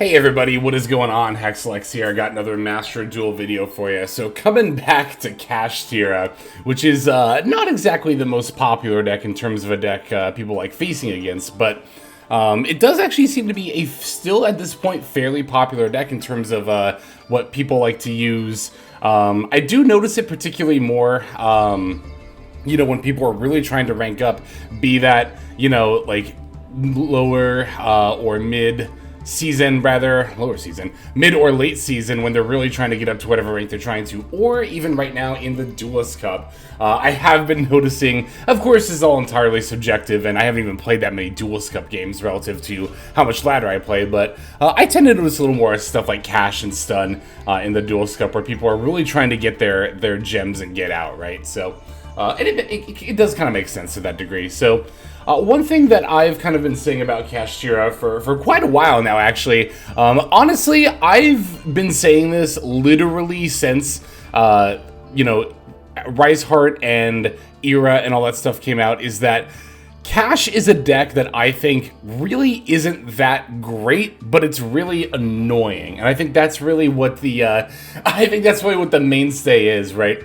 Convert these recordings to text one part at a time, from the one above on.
Hey everybody, what is going on? Hexlex here. I got another Master Duel video for you. So coming back to Kashtira, which is not exactly the most popular deck in terms of a deck people like facing against, but it does actually seem to be a still at this point fairly popular deck in terms of what people like to use. I do notice it particularly more, you know, when people are really trying to rank up, be that, you know, like lower or mid season, mid or late season, when they're really trying to get up to whatever rank they're trying to, or even right now in the Duelist Cup. I have been noticing, of course this is all entirely subjective, and I haven't even played that many Duelist Cup games relative to how much ladder I play, but I tend to notice a little more stuff like cash and stun in the Duelist Cup, where people are really trying to get their gems and get out, right? So and it does kind of make sense to that degree. So one thing that I've kind of been saying about Kashtira for quite a while now, actually, honestly, I've been saying this literally since, you know, Rise Heart and Era and all that stuff came out, is that Cash is a deck that I think really isn't that great, but it's really annoying. And I think that's really what the, what the mainstay is, right?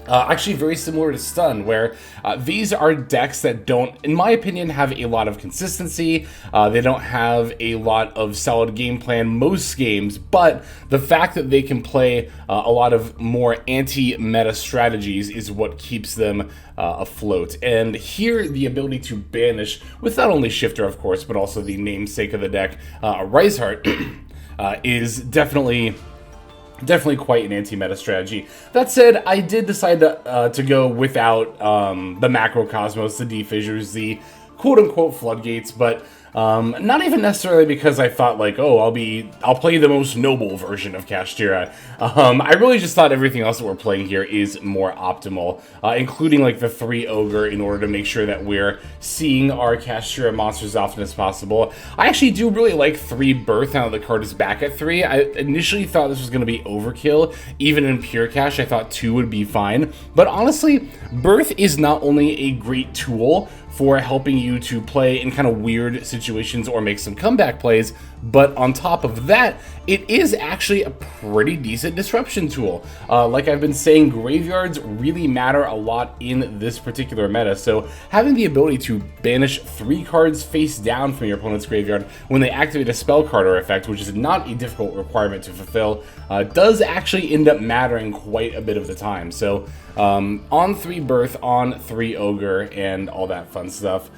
Actually very similar to Stun, where these are decks that don't, in my opinion, have a lot of consistency. They don't have a lot of solid game plan most games, but the fact that they can play a lot of more anti-meta strategies is what keeps them afloat. And here, the ability to banish, with not only Shifter, of course, but also the namesake of the deck, Rise Heart, is definitely quite an anti-meta strategy. That said, I did decide to go without the Macrocosmos, the D-Fissures, the quote-unquote floodgates, but not even necessarily because I thought like, oh, I'll play the most noble version of Kashtira. I really just thought everything else that we're playing here is more optimal, including like the 3 Ogre, in order to make sure that we're seeing our Kashtira monsters as often as possible. I actually do really like 3 Birth now that the card is back at 3. I initially thought this was going to be overkill. Even in pure cash, I thought 2 would be fine. But honestly, Birth is not only a great tool for helping you to play in kind of weird situations or make some comeback plays, but on top of that, it is actually a pretty decent disruption tool. Like I've been saying, graveyards really matter a lot in this particular meta, so having the ability to banish 3 cards face down from your opponent's graveyard when they activate a spell card or effect, which is not a difficult requirement to fulfill, does actually end up mattering quite a bit of the time. So on 3 Birth, on 3 Ogre, and all that fun stuff.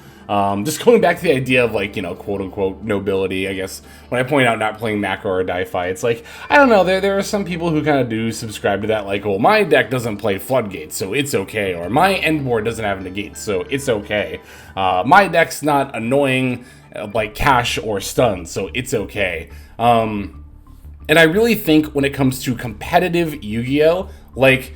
Just going back to the idea of, like, you know, quote-unquote nobility, I guess, when I point out not playing macro or Di-Fi, it's like, I don't know, there are some people who kind of do subscribe to that, like, well, my deck doesn't play floodgates, so it's okay, or my end board doesn't have negates, so it's okay. My deck's not annoying like Cash or Stun, so it's okay. And I really think when it comes to competitive Yu-Gi-Oh!, like,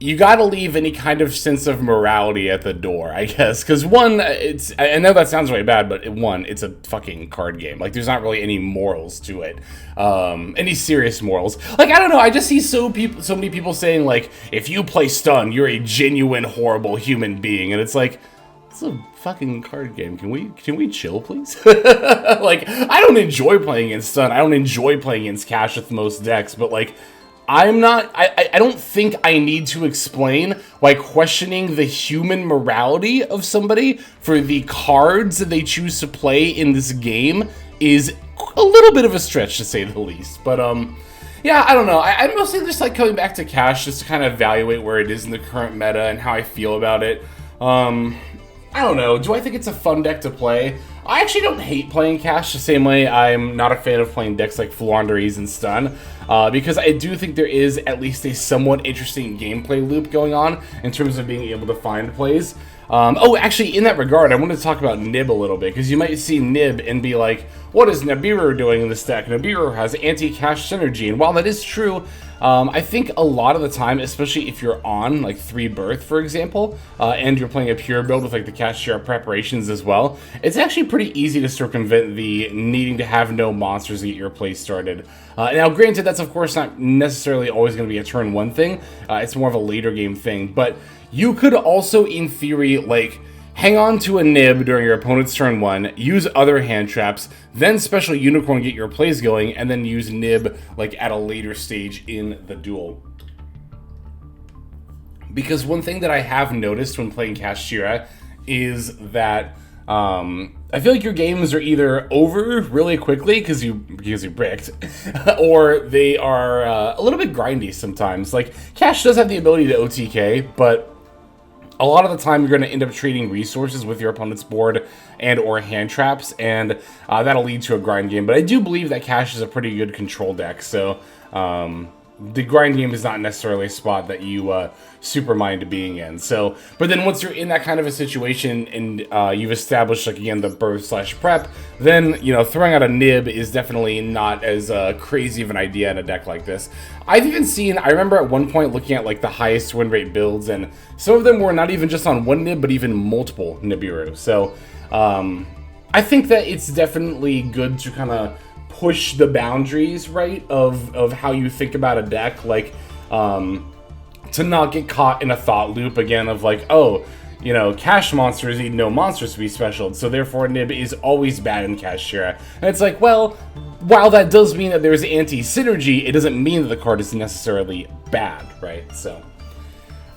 you gotta leave any kind of sense of morality at the door, I guess. Because one, I know that sounds really bad, but one, it's a fucking card game. Like, there's not really any morals to it. Any serious morals. Like, I don't know, I just see so many people saying, like, if you play Stun, you're a genuine, horrible human being. And it's like, it's a fucking card game. Can we chill, please? Like, I don't enjoy playing against Stun. I don't enjoy playing against Cash with most decks, but, like, I don't think I need to explain why questioning the human morality of somebody for the cards that they choose to play in this game is a little bit of a stretch, to say the least. But, yeah, I don't know. I mostly just like coming back to Cash just to kind of evaluate where it is in the current meta and how I feel about it. I don't know. Do I think it's a fun deck to play? I actually don't hate playing Cash the same way I'm not a fan of playing decks like Flouanderies and Stun, because I do think there is at least a somewhat interesting gameplay loop going on in terms of being able to find plays. Oh, actually, in that regard, I wanted to talk about Nib a little bit, because you might see Nib and be like, what is Nibiru doing in this deck? Nibiru has anti-cash synergy, and while that is true, I think a lot of the time, especially if you're on, like, 3 Birth, for example, and you're playing a pure build with, like, the Kashtira preparations as well, it's actually pretty easy to circumvent the needing to have no monsters to get your play started. Now, granted, that's, of course, not necessarily always going to be a turn 1 thing. It's more of a later game thing, but you could also, in theory, like, hang on to a nib during your opponent's turn 1, use other hand traps, then special unicorn get your plays going, and then use nib like at a later stage in the duel. Because one thing that I have noticed when playing Kashtira is that I feel like your games are either over really quickly because you bricked, or they are a little bit grindy sometimes. Like, Cash does have the ability to OTK, but a lot of the time you're going to end up trading resources with your opponent's board and or hand traps, and that'll lead to a grind game. But I do believe that Cash is a pretty good control deck, so the grind game is not necessarily a spot that you super mind being in. So, but then once you're in that kind of a situation and you've established, like, again, the birth/prep, then, you know, throwing out a nib is definitely not as crazy of an idea in a deck like this. I've even seen, I remember at one point looking at like the highest win rate builds, and some of them were not even just on one nib, but even multiple Nibiru. So I think that it's definitely good to kind of push the boundaries, right, of how you think about a deck, like, to not get caught in a thought loop again of like, oh, you know, Cash monsters need no monsters to be special, so therefore nib is always bad in Kashtira. And it's like, well, while that does mean that there's anti-synergy, it doesn't mean that the card is necessarily bad, right? So,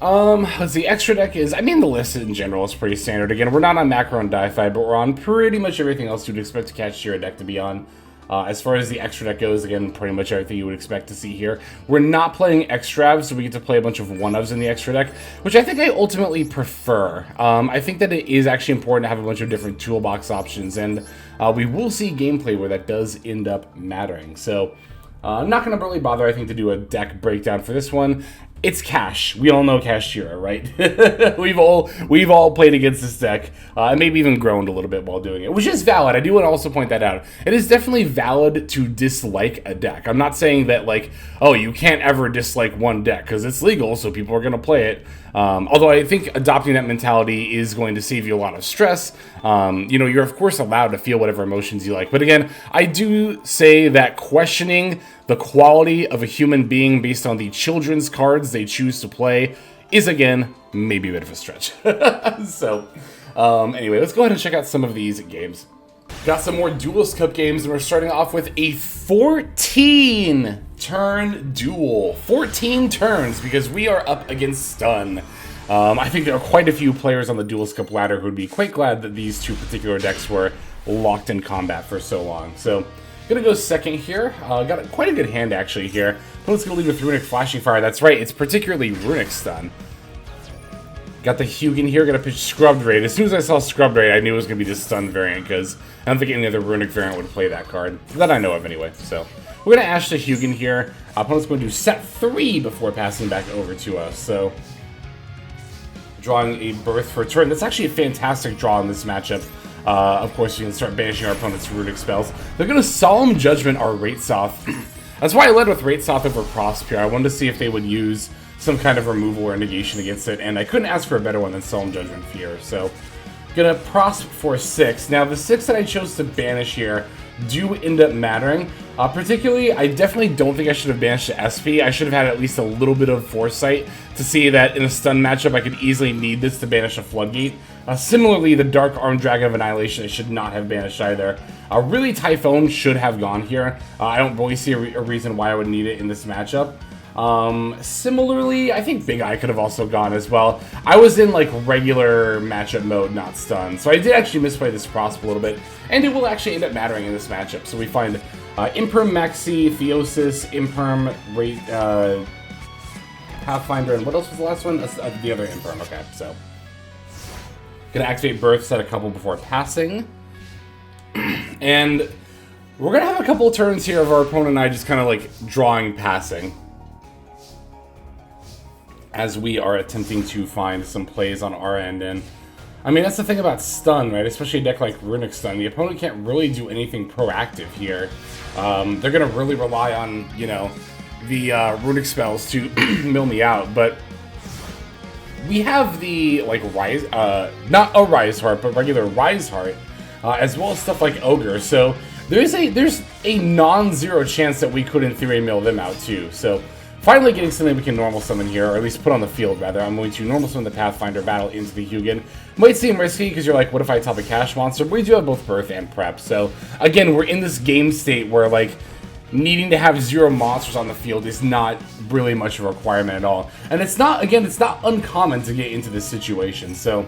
let's see, extra deck is, I mean, the list in general is pretty standard. Again, we're not on macro and Deified, but we're on pretty much everything else you'd expect a Kashtira deck to be on. As far as the extra deck goes, again, pretty much everything you would expect to see here. We're not playing extravs, so we get to play a bunch of one-ofs in the extra deck, which I think I ultimately prefer. I think that it is actually important to have a bunch of different toolbox options, and we will see gameplay where that does end up mattering. So, I'm not going to really bother, I think, to do a deck breakdown for this one. It's Cash. We all know Kashtira, right? we've all played against this deck, and maybe even groaned a little bit while doing it, which is valid. I do want to also point that out. It is definitely valid to dislike a deck. I'm not saying that, like, oh, you can't ever dislike one deck, because it's legal, so people are going to play it. Although I think adopting that mentality is going to save you a lot of stress. You know, you're of course allowed to feel whatever emotions you like. But again, I do say that questioning the quality of a human being based on the children's cards they choose to play is, again, maybe a bit of a stretch. So, anyway, let's go ahead and check out some of these games. Got some more Duelist Cup games, and we're starting off with a 14-turn duel. 14 turns, because we are up against Stun. I think there are quite a few players on the Duelist Cup ladder who would be quite glad that these two particular decks were locked in combat for so long. So, gonna go second here. Got quite a good hand, actually, here. Let's go lead with Runic Flashing Fire. That's right, it's particularly Runic Stun. Got the Hugin here, gonna pitch Scrubbed Raid. As soon as I saw Scrubbed Raid, I knew it was gonna be the Stun variant, because I don't think any other Runic variant would play that card. That I know of, anyway. So, we're gonna Ash the Hugin here. Opponent's going to set 3 before passing back over to us. So, drawing a Birth for a turn. That's actually a fantastic draw in this matchup. Of course, you can start banishing our opponent's Runic spells. They're going to Solemn Judgment our Raitsoth. That's why I led with Raitsoth over Prosp here. I wanted to see if they would use some kind of removal or negation against it, and I couldn't ask for a better one than Solemn Judgment Fear. So, gonna Prosp for 6. Now, the 6 that I chose to banish here do end up mattering. Particularly, I definitely don't think I should have banished the SP. I should have had at least a little bit of foresight to see that in a stun matchup, I could easily need this to banish a Floodgate. Similarly, the Dark Armed Dragon of Annihilation I should not have banished either. Really, Typhon should have gone here. I don't really see a reason why I would need it in this matchup. Similarly, I think Big Eye could have also gone as well. I was in, like, regular matchup mode, not stun. So I did actually misplay this Prosp a little bit, and it will actually end up mattering in this matchup. So we find Imperm Maxi, Theosis, Imperm, Pathfinder, and what else was the last one? The other Imperm, okay, so. Gonna activate Birth, set a couple before passing. And we're gonna have a couple of turns here of our opponent and I just kind of like drawing passing, as we are attempting to find some plays on our end. And I mean, that's the thing about stun, right? Especially a deck like Runic Stun. The opponent can't really do anything proactive here. They're going to really rely on, you know, the Runic spells to mill me out. But we have the, like, Rise, not a Rise Heart, but regular Rise Heart, as well as stuff like Ogre. So there's a non-zero chance that we could, in theory, mill them out, too. So finally getting something we can normal summon here, or at least put on the field, rather. I'm going to normal summon the Pathfinder battle into the Hugin. Might seem risky, because you're like, what if I top a cash monster? But we do have both Birth and Prep, so again, we're in this game state where, like, needing to have 0 monsters on the field is not really much of a requirement at all. And it's not, again, it's not uncommon to get into this situation, so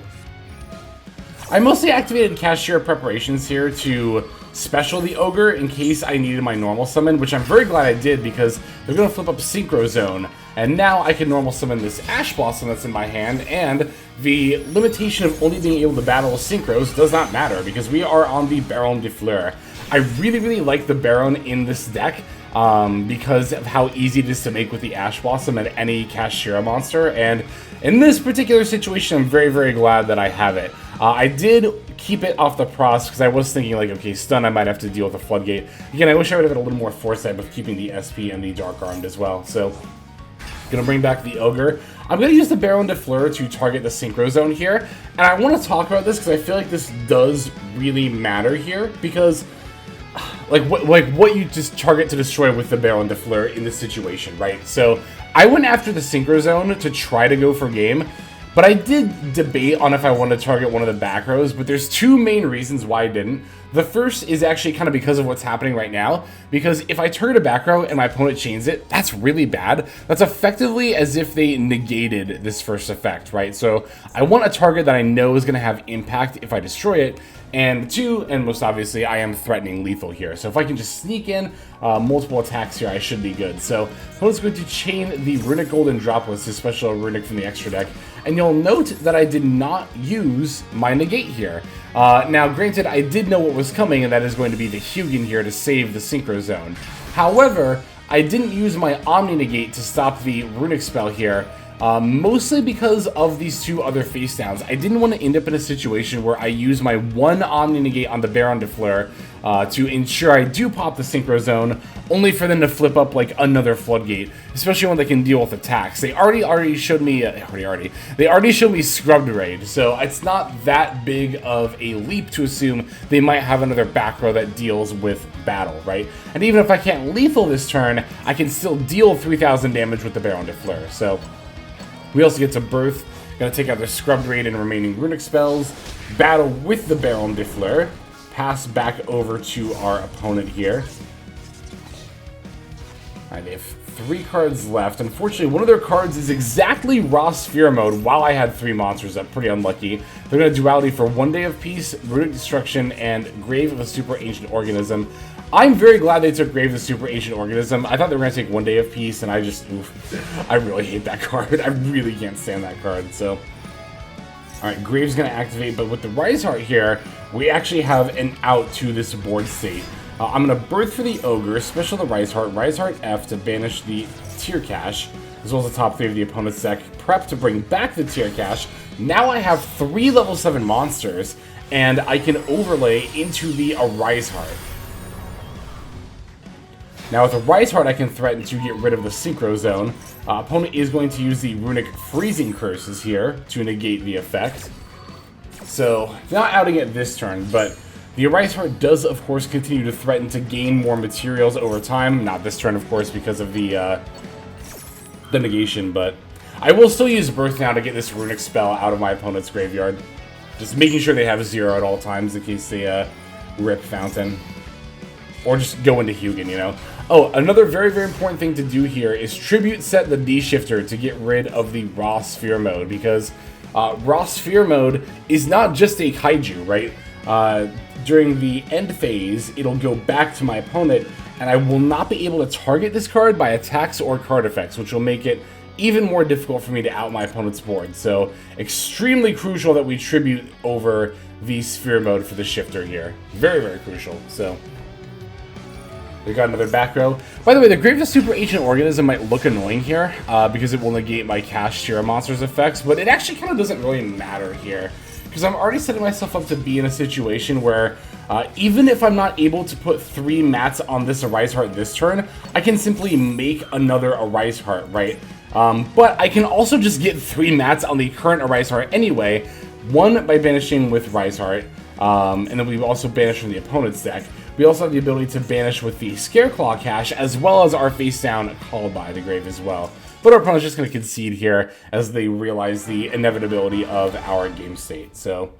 I mostly activated Kashtira preparations here to special the Ogre in case I needed my normal summon, which I'm very glad I did because they're going to flip up Synchro Zone. And now I can normal summon this Ash Blossom that's in my hand, and the limitation of only being able to battle Synchros does not matter because we are on the Baron de Fleur. I really, really like the Baron in this deck because of how easy it is to make with the Ash Blossom and any Kashtira monster, and in this particular situation, I'm very, very glad that I have it. I did keep it off the Pros because I was thinking, like, okay, stun, I might have to deal with the Floodgate. Again, I wish I would have had a little more foresight with keeping the SP and the Dark Armed as well, so gonna bring back the Ogre. I'm gonna use the Baron de Fleur to target the Synchro Zone here, and I want to talk about this because I feel like this does really matter here because what you just target to destroy with the Baron de Fleur in this situation, right? So I went after the Synchro Zone to try to go for game, but I did debate on if I wanted to target one of the back rows, but there's 2 main reasons why I didn't. The first is actually kind of because of what's happening right now, because if I target a back row and my opponent chains it, that's really bad. That's effectively as if they negated this first effect, right? So I want a target that I know is going to have impact if I destroy it, and 2, and most obviously, I am threatening lethal here. So if I can just sneak in multiple attacks here, I should be good. So opponent's going to chain the Runic Golden Droplets, this special Runic from the extra deck, and you'll note that I did not use my negate here. Now, granted, I did know what was coming, and that is going to be the Hugin here to save the Synchro Zone. However, I didn't use my Omni Negate to stop the Runic spell here, mostly because of these 2 other face downs. I didn't want to end up in a situation where I use my 1 Omni Negate on the Baron de Fleur to ensure I do pop the Synchro Zone, only for them to flip up like another Floodgate, especially when they can deal with attacks. They already showed me they already showed me Scrubbed Raid, so it's not that big of a leap to assume they might have another back row that deals with battle, right? And even if I can't lethal this turn, I can still deal 3,000 damage with the Baron de Fleur. So we also get to Birth, gonna take out the Scrubbed Raid and remaining Runic spells, battle with the Baron de Fleur, pass back over to our opponent here. Alright, they have 3 cards left. Unfortunately, one of their cards is exactly Raw Sphere Mode while I had 3 monsters up. Pretty unlucky. They're going to Duality for 1 Day of Peace, Runic Destruction, and Grave of a Super Ancient Organism. I'm very glad they took Grave of the Super Ancient Organism. I thought they were going to take 1 Day of Peace, and I really hate that card. I really can't stand that card, so. Alright, Grave's going to activate, but with the Rise Heart here, we actually have an out to this board state. I'm going to Birth for the Ogre, special the Rise Heart F to banish the Tier Cache, as well as the top 3 of the opponent's deck, Prep to bring back the Tier Cache. Now I have 3 level 7 monsters, and I can overlay into the Rise Heart. Now with the Rise Heart, I can threaten to get rid of the Synchro Zone. Opponent is going to use the Runic Freezing Curses here to negate the effect. So, not outing it this turn, but the Rise Heart does, of course, continue to threaten to gain more materials over time. Not this turn, of course, because of the negation, but I will still use Birth now to get this Runic spell out of my opponent's graveyard. Just making sure they have 0 at all times in case they rip Fountain. Or just go into Hugin, you know. Oh, another very, very important thing to do here is Tribute Set the D-Shifter to get rid of the Raw Sphere Mode, because Raw Sphere Mode is not just a Kaiju, right? During the end phase, it'll go back to my opponent, and I will not be able to target this card by attacks or card effects, which will make it even more difficult for me to out my opponent's board. So, extremely crucial that we tribute over the Sphere Mode for the Shifter here. Very, very crucial, so. We got another back row. By the way, the Grave of Super Ancient Organism might look annoying here, because it will negate my Kashtira monster's effects, but it actually kind of doesn't really matter here, because I'm already setting myself up to be in a situation where, even if I'm not able to put 3 mats on this Arise Heart this turn, I can simply make another Arise Heart, right? But I can also just get 3 mats on the current Arise Heart anyway, 1 by banishing with Rise Heart, and then we've also banished from the opponent's deck. We also have the ability to banish with the Scareclaw Cache, as well as our face down Call by the Grave as well. But our opponent's just going to concede here as they realize the inevitability of our game state. So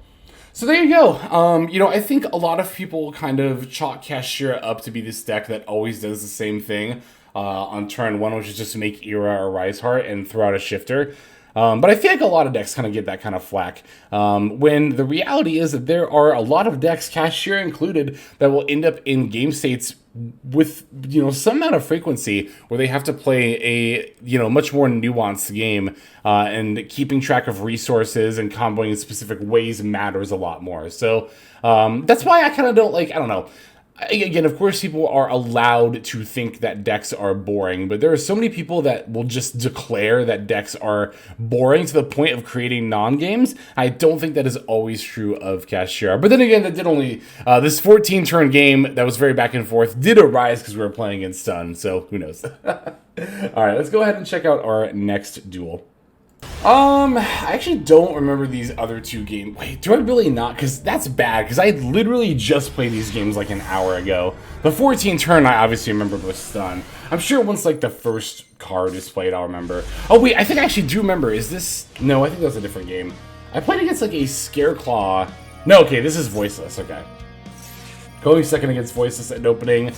there you go. You know, I think a lot of people kind of chalk Kashtira up to be this deck that always does the same thing on turn 1, which is just to make Era or Rise Heart and throw out a shifter. But I feel like a lot of decks kind of get that kind of flack, when the reality is that there are a lot of decks, Kashtira included, that will end up in game states with, you know, some amount of frequency where they have to play a, you know, much more nuanced game, and keeping track of resources and comboing in specific ways matters a lot more. So that's why I kind of don't like, I don't know. Again, of course, people are allowed to think that decks are boring, but there are so many people that will just declare that decks are boring to the point of creating non-games. I don't think that is always true of Kashtira. But then again, that did only, this 14-turn game that was very back and forth did arise because we were playing against Stun, so who knows. Alright, let's go ahead and check out our next duel. I actually don't remember these other two games. Wait, do I really not? Because that's bad, because I literally just played these games like an hour ago. The 14 turn I obviously remember was Stun. I'm sure once like the first card is played, I'll remember. Oh wait, I think I actually do remember. Is this... No, I think that's a different game. I played against like a Scareclaw. No, okay, this is Voiceless, okay. Going second against Voiceless at opening.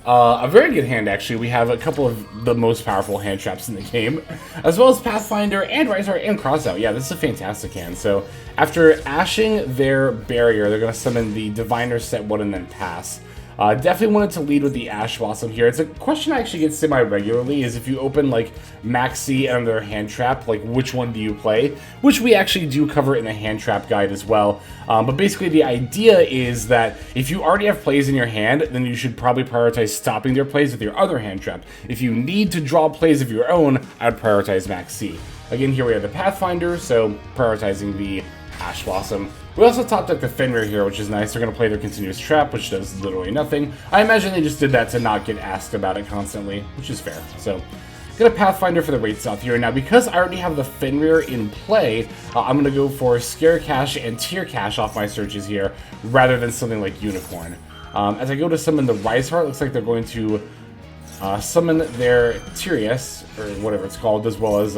A very good hand, actually. We have a couple of the most powerful hand traps in the game, as well as Pathfinder and Rise Heart and Crossout. Yeah, this is a fantastic hand. So after ashing their barrier, they're going to summon the Diviner, set 1, and then pass. Definitely wanted to lead with the Ash Blossom here. It's a question I actually get semi-regularly, is if you open, like, Maxi and their hand trap, like, which one do you play? Which we actually do cover in the hand trap guide as well. But basically the idea is that if you already have plays in your hand, then you should probably prioritize stopping their plays with your other hand trap. If you need to draw plays of your own, I would prioritize Maxi. Again, here we have the Pathfinder, so prioritizing the Ash Blossom. We also top deck the Fenrir here, which is nice. They're going to play their Continuous Trap, which does literally nothing. I imagine they just did that to not get asked about it constantly, which is fair. So, got a Pathfinder for the Wraith South here. Now, because I already have the Fenrir in play, I'm going to go for Scare Cache and Tear Cache off my searches here, rather than something like Unicorn. As I go to summon the Rise Heart, looks like they're going to summon their Tyrius, or whatever it's called, as well as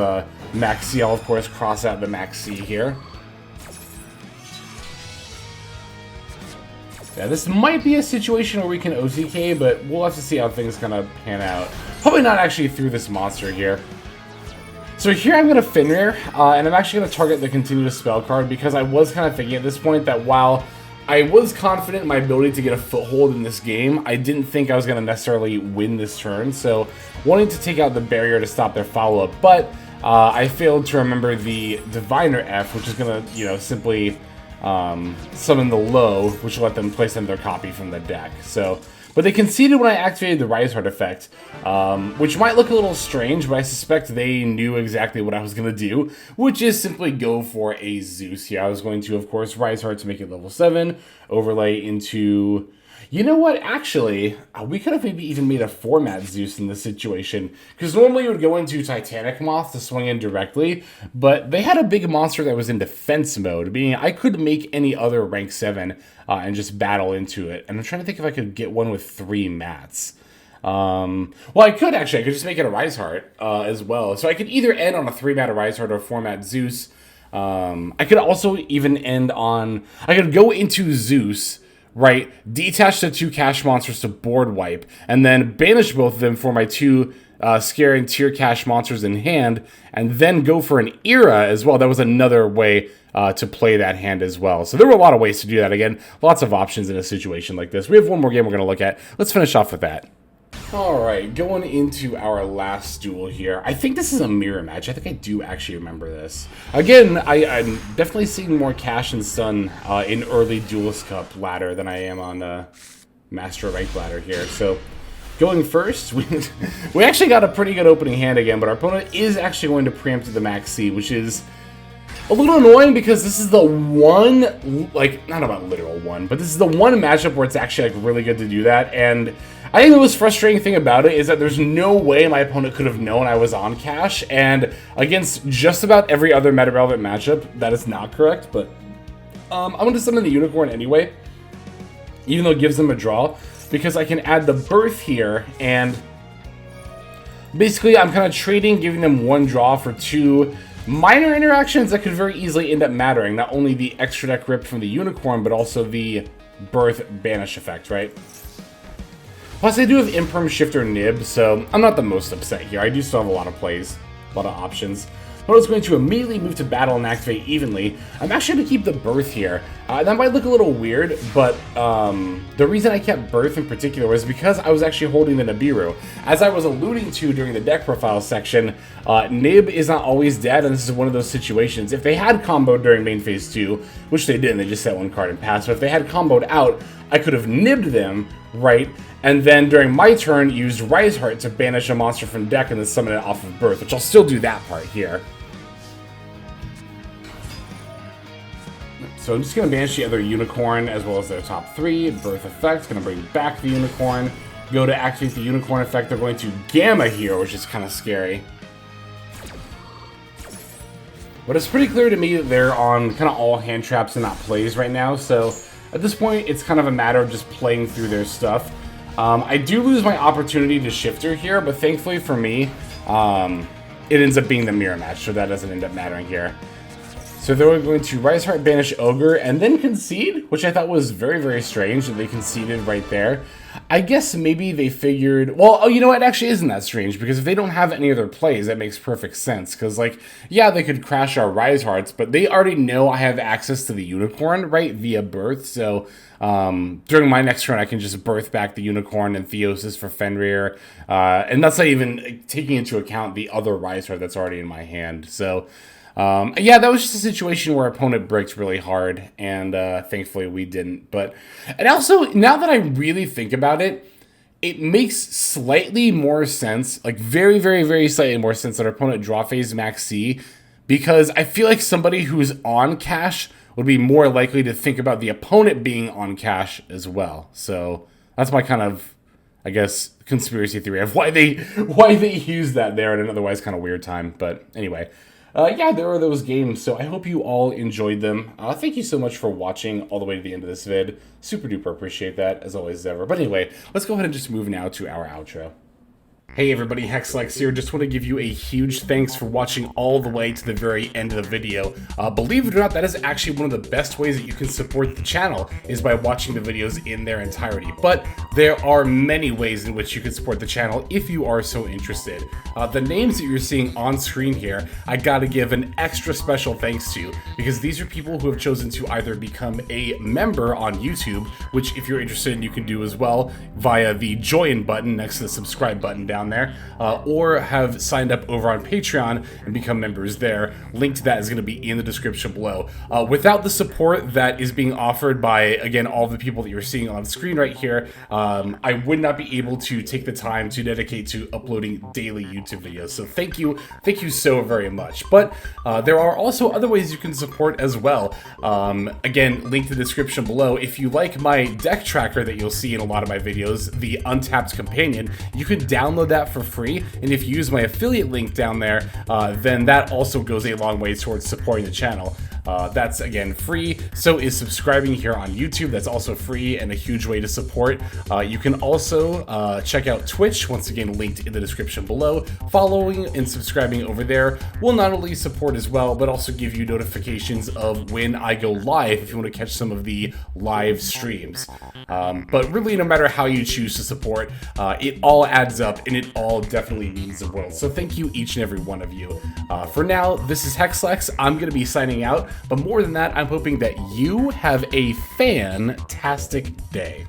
Maxi. I'll, of course, cross out the Maxi here. Yeah, this might be a situation where we can OTK, but we'll have to see how things kind of pan out. Probably not actually through this monster here. So here I'm going to Fenrir, and I'm actually going to target the Continuous Spell card, because I was kind of thinking at this point that while I was confident in my ability to get a foothold in this game, I didn't think I was going to necessarily win this turn, so wanting to take out the barrier to stop their follow-up, but I failed to remember the Diviner F, which is going to, you know, simply... summon the low, which will let them place in their copy from the deck. So, but they conceded when I activated the Rise Heart effect, which might look a little strange, but I suspect they knew exactly what I was going to do, which is simply go for a Zeus here. I was going to, of course, Rise Heart to make it level 7, overlay into... You know what, actually, we could have maybe even made a format Zeus in this situation, because normally you would go into Titanic Moth to swing in directly, but they had a big monster that was in defense mode, meaning I could make any other rank 7 and just battle into it, and I'm trying to think if I could get one with 3 mats. Well, I could just make it a Rise Heart as well, so I could either end on a 3-mat Rise Heart or 4-mat Zeus. I could also even end on, I could go into Zeus, right, detach the 2 cash monsters to board wipe, and then banish both of them for my 2 Scare and Tear cash monsters in hand, and then go for an Era as well. That was another way to play that hand as well. So there were a lot of ways to do that. Again, lots of options in a situation like this. We have one more game we're going to look at. Let's finish off with that. Alright, going into our last duel here. I think this is a mirror match. I think I do actually remember this. Again, I'm definitely seeing more Cash and Stun in early Duelist Cup ladder than I am on Master Rank ladder here. So, going first, we actually got a pretty good opening hand again, but our opponent is actually going to preempt the Maxi, which is a little annoying because this is the one, like, not about literal one, but this is the one matchup where it's actually, like, really good to do that, and I think the most frustrating thing about it is that there's no way my opponent could have known I was on Cash, and against just about every other meta-relevant matchup, that is not correct, but I'm going to summon the Unicorn anyway, even though it gives them a draw. because I can add the birth here, and basically I'm kind of trading, giving them 1 draw for 2 minor interactions that could very easily end up mattering. Not only the extra deck rip from the unicorn, but also the birth banish effect, right? Plus, I do have Imperm, Shifter, Nib, so I'm not the most upset here. I do still have a lot of plays, a lot of options. But I was going to immediately move to battle and activate evenly. I'm actually going to keep the birth here. That might look a little weird, but the reason I kept birth in particular was because I was actually holding the Nibiru. As I was alluding to during the deck profile section, Nib is not always dead, and this is one of those situations. If they had comboed during main phase 2, which they didn't, they just set 1 card and passed, but if they had comboed out, I could have nibbed them, right? And then during my turn, used Rise Heart to banish a monster from deck and then summon it off of birth, which I'll still do that part here. So I'm just going to banish the other unicorn as well as their top 3. Birth effect, going to bring back the unicorn. Go to activate the unicorn effect, they're going to Gamma here, which is kind of scary. But it's pretty clear to me that they're on kind of all hand traps and not plays right now. So at this point, it's kind of a matter of just playing through their stuff. I do lose my opportunity to Shifter here, but thankfully for me, it ends up being the mirror match, so that doesn't end up mattering here. So they're going to Rise Heart, banish Ogre, and then concede, which I thought was very, very strange that they conceded right there. I guess maybe they figured, well, oh, you know what, it actually isn't that strange, because if they don't have any other plays, that makes perfect sense, because, like, yeah, they could crash our Rise Hearts, but they already know I have access to the Unicorn, right, via Birth, so during my next turn, I can just Birth back the Unicorn and Theosis for Fenrir, and that's not even taking into account the other Rise Heart that's already in my hand, so yeah, that was just a situation where opponent bricked really hard, and thankfully we didn't. And also, now that I really think about it, it makes slightly more sense, like very, very, very slightly more sense that our opponent draw phase max C, because I feel like somebody who's on cash would be more likely to think about the opponent being on cash as well. So that's my kind of, I guess, conspiracy theory of why they use that there at an otherwise kind of weird time. But anyway. Yeah, there are those games, so I hope you all enjoyed them. Thank you so much for watching all the way to the end of this vid. Super duper appreciate that, as always as ever. But anyway, let's go ahead and just move now to our outro. Hey everybody, Hexlex here. Just want to give you a huge thanks for watching all the way to the very end of the video. Believe it or not, that is actually one of the best ways that you can support the channel, is by watching the videos in their entirety. But there are many ways in which you can support the channel if you are so interested. The names that you're seeing on screen here, I gotta give an extra special thanks to, because these are people who have chosen to either become a member on YouTube, which if you're interested you can do as well via the join button next to the subscribe button down there, or have signed up over on Patreon and become members there. Link to that is going to be in the description below. Without the support that is being offered by, again, all the people that you're seeing on screen right here, I would not be able to take the time to dedicate to uploading daily YouTube videos. So thank you so very much. But there are also other ways you can support as well. Again, link to the description below. If you like my deck tracker that you'll see in a lot of my videos, the Untapped Companion, you can download that for free, and if you use my affiliate link down there, then that also goes a long way towards supporting the channel. That's, again, free. So is subscribing here on YouTube. That's also free and a huge way to support. You can also check out Twitch, once again linked in the description below. Following and subscribing over there will not only support as well, but also give you notifications of when I go live if you want to catch some of the live streams. But really, no matter how you choose to support, it all adds up, and it all definitely means the world. So thank you, each and every one of you. For now, this is Hexlex. I'm going to be signing out. But more than that, I'm hoping that you have a fantastic day.